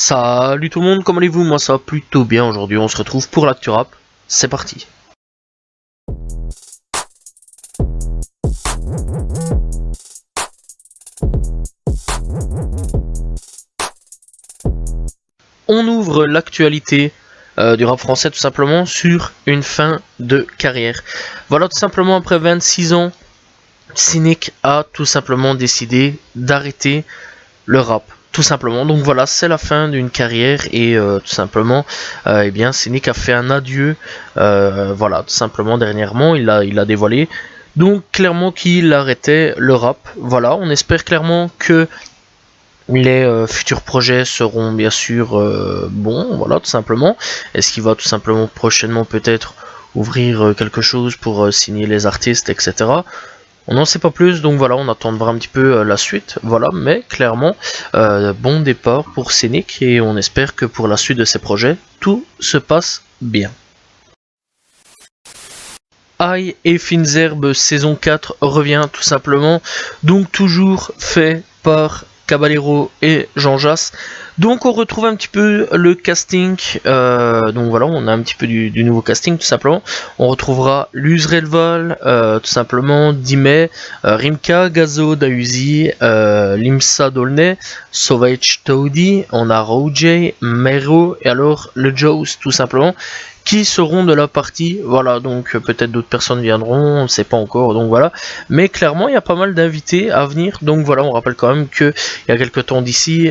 Salut tout le monde, comment allez-vous? Moi ça va plutôt bien aujourd'hui, on se retrouve pour l'actu rap, c'est parti. On ouvre l'actualité du rap français tout simplement sur une fin de carrière. Voilà, tout simplement après 26 ans, Cynic a tout simplement décidé d'arrêter le rap. Tout simplement, donc voilà, c'est la fin d'une carrière et tout simplement, eh bien, Cynic a fait un adieu, voilà, tout simplement dernièrement, il a dévoilé, donc clairement qu'il arrêtait le rap. Voilà, on espère clairement que les futurs projets seront bien sûr bons, voilà, tout simplement. Est-ce qu'il va tout simplement prochainement peut-être ouvrir quelque chose pour signer les artistes, etc. On n'en sait pas plus, donc voilà, on attend de voir un petit peu la suite, voilà, mais clairement, bon départ pour Cynic et on espère que pour la suite de ses projets, tout se passe bien. Aïe et Fines Herbes saison 4 revient tout simplement, donc toujours fait par Caballero et Jean Jass. Donc on retrouve un petit peu le casting, donc voilà, on a un petit peu du nouveau casting tout simplement. On retrouvera Luz Relval, tout simplement, Dime, Rimka, Gazo, Dausi, Limsa Dolnay, Sauvage Taudi, on a Rojay, Mero et alors le Jaws tout simplement, qui seront de la partie, voilà, donc peut-être d'autres personnes viendront, on ne sait pas encore, donc voilà, mais clairement il y a pas mal d'invités à venir, donc voilà, on rappelle quand même que il y a quelques temps d'ici,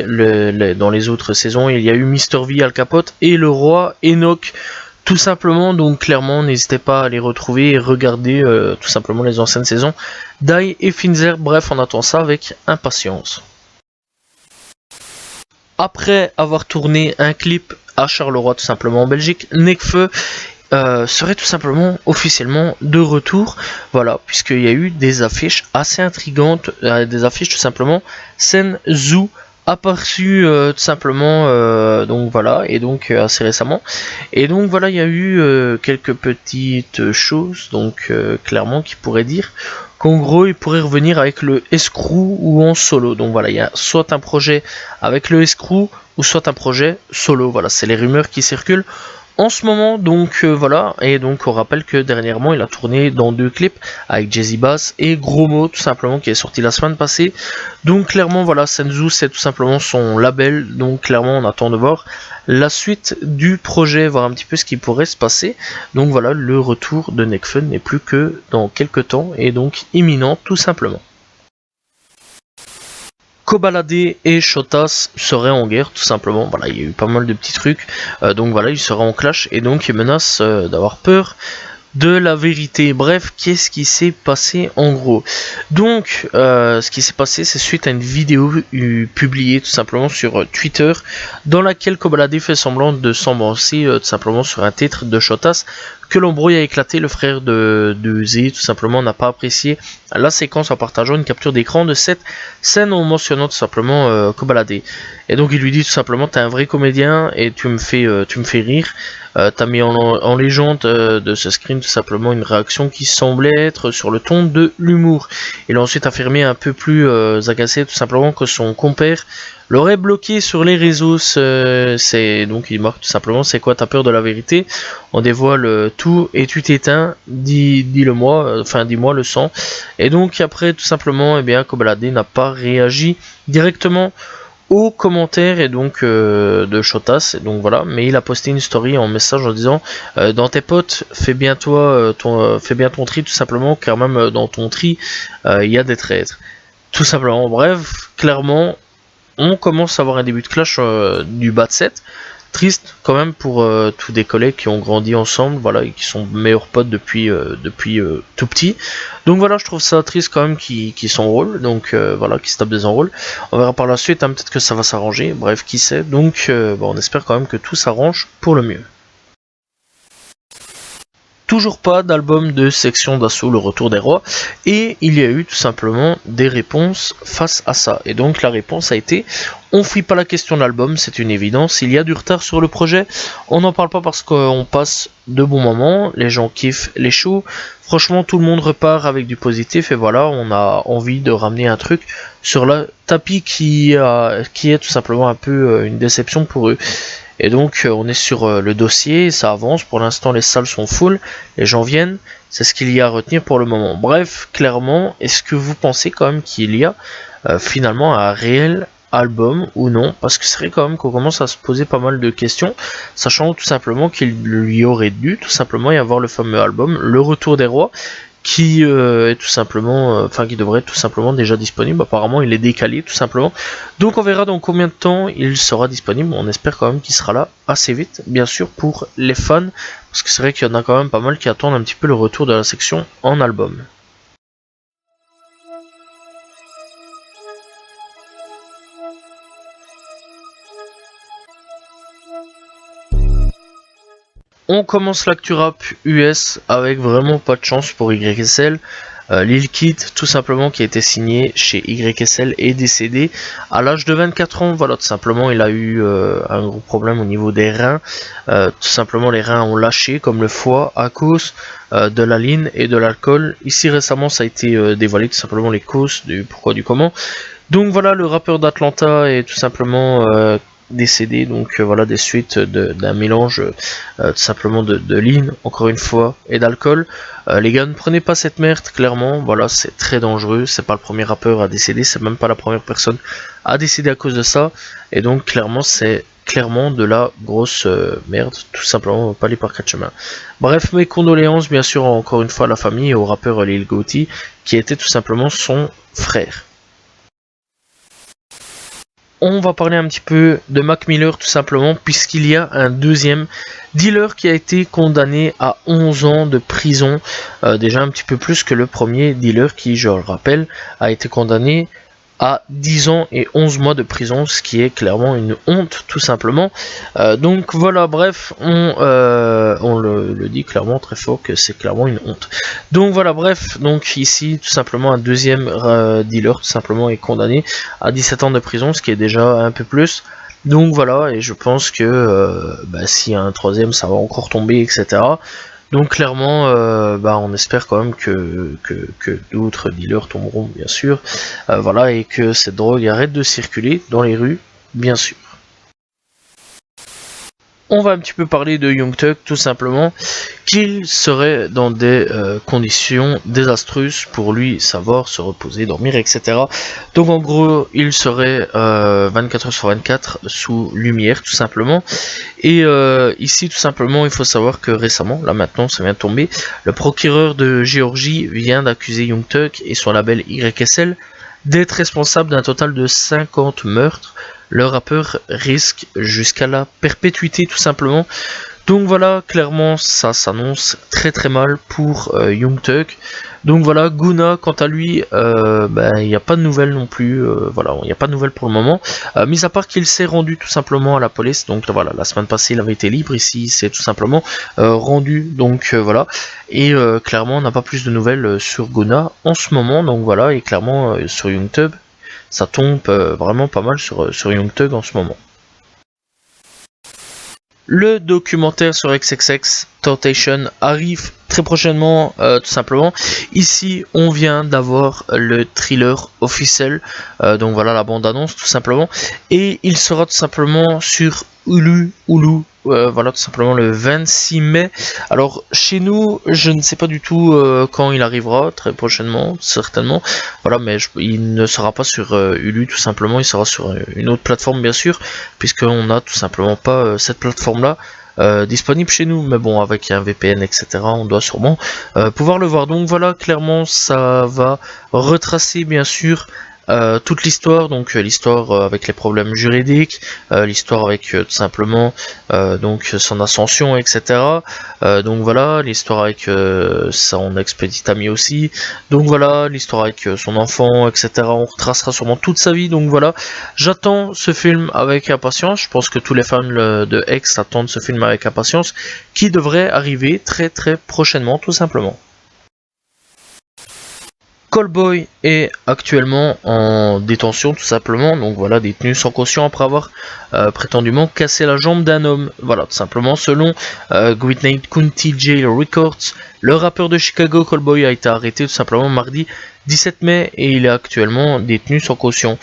dans les autres saisons, il y a eu Mister V, Al Capote et le roi Enoch, tout simplement, donc clairement n'hésitez pas à les retrouver et regarder tout simplement les anciennes saisons d'Aïe et Finzer, bref on attend ça avec impatience. Après avoir tourné un clip à Charleroi tout simplement en Belgique, Nekfeu serait tout simplement officiellement de retour, voilà, puisqu'il y a eu des affiches assez intrigantes, des affiches tout simplement Senzu aperçu tout simplement, donc voilà, et donc assez récemment, et donc voilà, il y a eu quelques petites choses, donc clairement qui pourraient dire qu'en gros il pourrait revenir avec le escrew ou en solo, donc voilà, il y a soit un projet avec le escrew ou soit un projet solo, voilà, c'est les rumeurs qui circulent en ce moment, donc voilà, et donc on rappelle que dernièrement il a tourné dans 2 clips avec Jazzy Bass et Gros Mo tout simplement qui est sorti la semaine passée, donc clairement voilà, Senzu c'est tout simplement son label, donc clairement on attend de voir la suite du projet, voir un petit peu ce qui pourrait se passer, donc voilà, le retour de Nekfeu n'est plus que dans quelques temps et donc imminent tout simplement. Kobalade et Shotas seraient en guerre tout simplement, voilà, il y a eu pas mal de petits trucs, donc voilà, ils seraient en clash et donc ils menacent d'avoir peur de la vérité. Bref, qu'est-ce qui s'est passé en gros? Donc, ce qui s'est passé, c'est suite à une vidéo publiée tout simplement sur Twitter, dans laquelle Kobalade fait semblant de s'embrasser tout simplement sur un titre de Shotas, que l'embrouille a éclaté. Le frère de Z tout simplement n'a pas apprécié la séquence en partageant une capture d'écran de cette scène en mentionnant tout simplement Kobalade. Et donc il lui dit tout simplement: t'es un vrai comédien et tu me fais rire. T'as mis en légende de ce screen tout simplement une réaction qui semblait être sur le ton de l'humour. Il a ensuite affirmé un peu plus agacé tout simplement que son compère l'aurait bloqué sur les réseaux. C'est donc il marque tout simplement: c'est quoi, t'as peur de la vérité? On dévoile tout et tu t'éteins, dis-le moi, enfin dis-moi le sang. Et donc après tout simplement, eh bien Kobalade n'a pas réagi directement aux commentaires et donc de Shotas, et donc voilà, mais il a posté une story en message en disant dans tes potes, fais bien ton tri tout simplement, car même dans ton tri il y a des traîtres tout simplement. Bref, clairement on commence à avoir un début de clash du bas de 7. Triste quand même pour tous des collègues qui ont grandi ensemble, voilà, et qui sont meilleurs potes depuis tout petit. Donc voilà, je trouve ça triste quand même qu'ils s'enrôlent, donc voilà, qu'ils se tapent des enrôles. On verra par la suite, hein, peut-être que ça va s'arranger, bref, qui sait. Donc bon, on espère quand même que tout s'arrange pour le mieux. toujours pas d'album de Section d'Assaut, le retour des rois, et il y a eu tout simplement des réponses face à ça. Et donc la réponse a été, on fuit pas la question de l'album, c'est une évidence, il y a du retard sur le projet, on n'en parle pas parce qu'on passe de bons moments, les gens kiffent les shows, franchement tout le monde repart avec du positif, et voilà, on a envie de ramener un truc sur le tapis qui est tout simplement un peu une déception pour eux. Et donc on est sur le dossier, ça avance, pour l'instant les salles sont full, les gens viennent, c'est ce qu'il y a à retenir pour le moment. Bref, clairement, est-ce que vous pensez quand même qu'il y a finalement un réel album ou non? Parce que c'est vrai quand même qu'on commence à se poser pas mal de questions, sachant tout simplement qu'il lui aurait dû tout simplement y avoir le fameux album, Le Retour des Rois, qui est tout simplement, qui devrait être tout simplement déjà disponible. Apparemment, il est décalé tout simplement. Donc, on verra dans combien de temps il sera disponible. On espère quand même qu'il sera là assez vite, bien sûr, pour les fans, parce que c'est vrai qu'il y en a quand même pas mal qui attendent un petit peu le retour de la section en album. On commence l'actu rap US avec vraiment pas de chance pour YSL. Lil Kid, tout simplement, qui a été signé chez YSL, est décédé à l'âge de 24 ans. Voilà, tout simplement, il a eu un gros problème au niveau des reins. Tout simplement, les reins ont lâché, comme le foie, à cause de la ligne et de l'alcool. Ici, récemment, ça a été dévoilé, tout simplement, les causes du pourquoi, du comment. Donc voilà, le rappeur d'Atlanta est tout simplement décédé, donc voilà, des suites d'un mélange tout simplement de lean, encore une fois, et d'alcool. Les gars, ne prenez pas cette merde, clairement, voilà, c'est très dangereux, c'est pas le premier rappeur à décéder, c'est même pas la première personne à décéder à cause de ça, et donc clairement, c'est clairement de la grosse merde, tout simplement, pas les par quatre chemins. Bref, mes condoléances, bien sûr, encore une fois, à la famille et au rappeur Lil Gotti, qui était tout simplement son frère. On va parler un petit peu de Mac Miller tout simplement, puisqu'il y a un deuxième dealer qui a été condamné à 11 ans de prison, déjà un petit peu plus que le premier dealer qui, je le rappelle, a été condamné à 10 ans et 11 mois de prison, ce qui est clairement une honte tout simplement. Donc voilà, bref, on le dit clairement très fort que c'est clairement une honte. Donc voilà, bref, donc ici tout simplement un deuxième dealer tout simplement est condamné à 17 ans de prison, ce qui est déjà un peu plus. Donc voilà, et je pense que s'il y a un troisième, ça va encore tomber, etc. Donc clairement, on espère quand même que d'autres dealers tomberont, bien sûr. Voilà, et que cette drogue arrête de circuler dans les rues, bien sûr. On va un petit peu parler de Young Thug, tout simplement, qu'il serait dans des conditions désastreuses pour lui savoir se reposer, dormir, etc. Donc en gros, il serait 24 heures sur 24 sous lumière, tout simplement. Et ici, tout simplement, il faut savoir que récemment, là maintenant, ça vient de tomber, le procureur de Géorgie vient d'accuser Young Thug et son label YSL d'être responsable d'un total de 50 meurtres. Le rappeur risque jusqu'à la perpétuité tout simplement. Donc voilà, clairement ça s'annonce très très mal pour Young Thug. Donc voilà, Guna quant à lui, il n'y a pas de nouvelles non plus, voilà, il n'y a pas de nouvelles pour le moment, mis à part qu'il s'est rendu tout simplement à la police. Donc voilà, la semaine passée il avait été libre, ici c'est tout simplement rendu, donc voilà, et clairement on n'a pas plus de nouvelles sur Guna en ce moment, donc voilà, et clairement sur Young Thug, ça tombe vraiment pas mal sur Young Thug en ce moment. Le documentaire sur XXX Temptation arrive très prochainement, tout simplement. Ici, on vient d'avoir le thriller officiel, donc voilà la bande-annonce tout simplement, et il sera tout simplement sur Hulu, voilà tout simplement le 26 mai. Alors chez nous, je ne sais pas du tout quand il arrivera, très prochainement, certainement. Voilà, mais il ne sera pas sur Hulu tout simplement, il sera sur une autre plateforme bien sûr, puisqu'on n'a tout simplement pas cette plateforme-là. Disponible chez nous, mais bon, avec un VPN, etc., on doit sûrement pouvoir le voir. Donc voilà, clairement, ça va retracer bien sûr toute l'histoire, donc l'histoire avec les problèmes juridiques, l'histoire avec tout simplement donc son ascension, etc. Donc voilà, l'histoire avec son ex-petite amie aussi. Donc voilà, l'histoire avec son enfant, etc. On retracera sûrement toute sa vie. Donc voilà, j'attends ce film avec impatience. Je pense que tous les fans de X attendent ce film avec impatience, qui devrait arriver très très prochainement, tout simplement. Callboy est actuellement en détention tout simplement, donc voilà, détenu sans caution après avoir prétendument cassé la jambe d'un homme. Voilà, tout simplement, selon Great County Jail Records, le rappeur de Chicago Callboy a été arrêté tout simplement mardi 17 mai et il est actuellement détenu sans caution.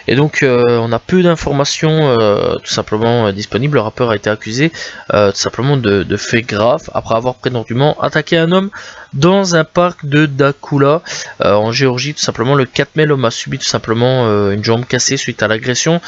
Et donc on a peu d'informations tout simplement disponibles. Le rappeur a été accusé tout simplement de faits graves après avoir prétendument attaqué un homme dans un parc de Dakula en Géorgie. Tout simplement le 4 mai, l'homme a subi tout simplement une jambe cassée suite à l'agression,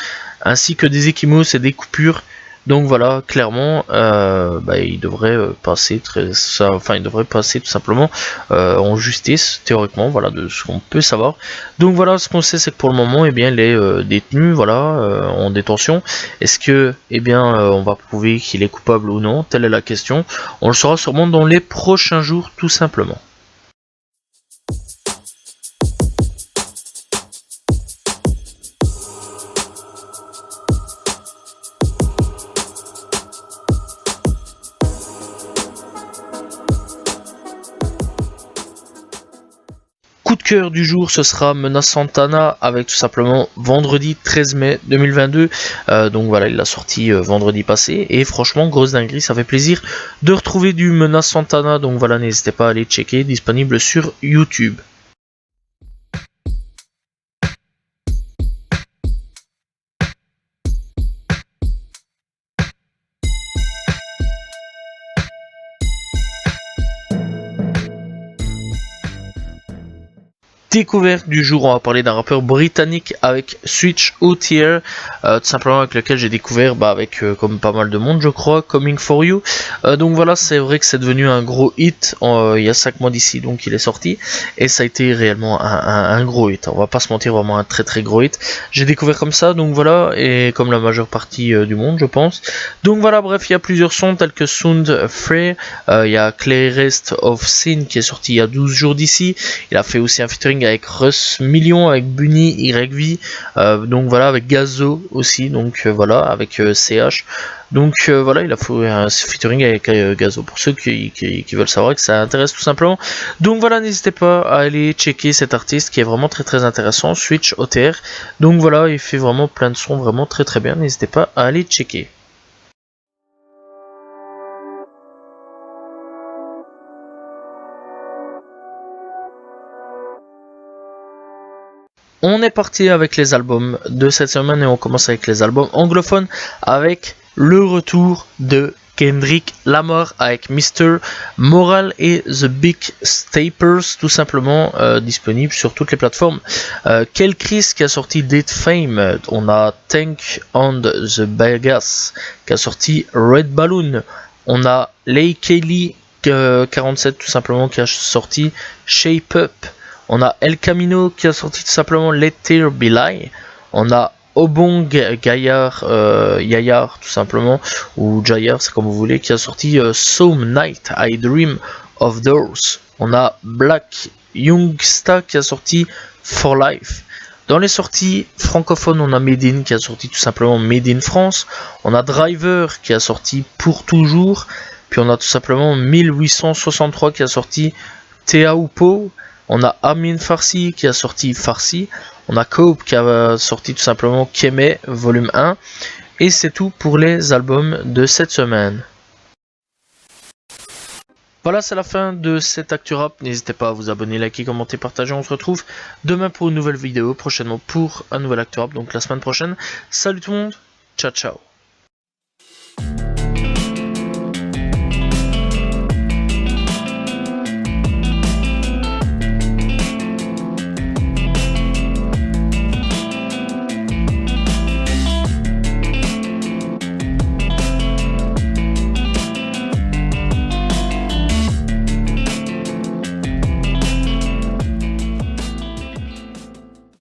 ainsi que des ecchymoses et des coupures. Donc voilà, clairement, il devrait passer il devrait passer tout simplement en justice théoriquement, voilà, de ce qu'on peut savoir. Donc voilà, ce qu'on sait, c'est que pour le moment, eh bien, il est détenu, voilà, en détention. Est-ce que, eh bien, on va prouver qu'il est coupable ou non? Telle est la question. On le saura sûrement dans les prochains jours, tout simplement. Coup de cœur du jour, ce sera Menace Santana avec tout simplement vendredi 13 mai 2022. Donc voilà, il l'a sorti vendredi passé. Et franchement, grosse dinguerie, ça fait plaisir de retrouver du Menace Santana. Donc voilà, n'hésitez pas à aller checker, disponible sur YouTube. Découverte du jour, on va parler d'un rappeur britannique avec Switch OTR, tout simplement avec lequel j'ai découvert avec comme pas mal de monde je crois, Coming For You. Donc voilà, c'est vrai que c'est devenu un gros hit il y a 5 mois d'ici, donc il est sorti et ça a été réellement un gros hit, on va pas se mentir, vraiment un très très gros hit. J'ai découvert comme ça, donc voilà, et comme la majeure partie du monde je pense. Donc voilà, bref, il y a plusieurs sons tels que Sound Free, il y a Clearest of Sin qui est sorti il y a 12 jours d'ici. Il a fait aussi un featuring avec Russ Million, avec Bunny YV, donc voilà, avec Gazo aussi, donc voilà, avec CH. Donc voilà, il a fait un featuring avec Gazo pour ceux qui veulent savoir, que ça intéresse tout simplement. Donc voilà, n'hésitez pas à aller checker cet artiste qui est vraiment très très intéressant, Switch OTR. Donc voilà, il fait vraiment plein de sons vraiment très très bien, n'hésitez pas à aller checker. On est parti avec les albums de cette semaine et on commence avec les albums anglophones avec le retour de Kendrick Lamar avec Mr. Moral et The Big Steppers, tout simplement disponible sur toutes les plateformes. Kel Chris qui a sorti Dead Fame, on a Tank on the Bagas qui a sorti Red Balloon, on a Lay Kelly 47 tout simplement qui a sorti Shape Up. On a El Camino qui a sorti tout simplement Let There Be Lie. On a Obong Gaillard, Yayar tout simplement, ou Jayar, c'est comme vous voulez, qui a sorti Some Night I Dream of Doors. On a Black Youngsta qui a sorti For Life. Dans les sorties francophones, on a Medin qui a sorti tout simplement Made in France. On a Driver qui a sorti Pour Toujours. Puis on a tout simplement 1863 qui a sorti Teaupo. On a Amin Farsi qui a sorti Farsi. On a Cope qui a sorti tout simplement Keme volume 1. Et c'est tout pour les albums de cette semaine. Voilà, c'est la fin de cette Actu Rap. N'hésitez pas à vous abonner, liker, commenter, partager. On se retrouve demain pour une nouvelle vidéo, prochainement pour un nouvel Actu Rap, donc la semaine prochaine. Salut tout le monde, ciao ciao.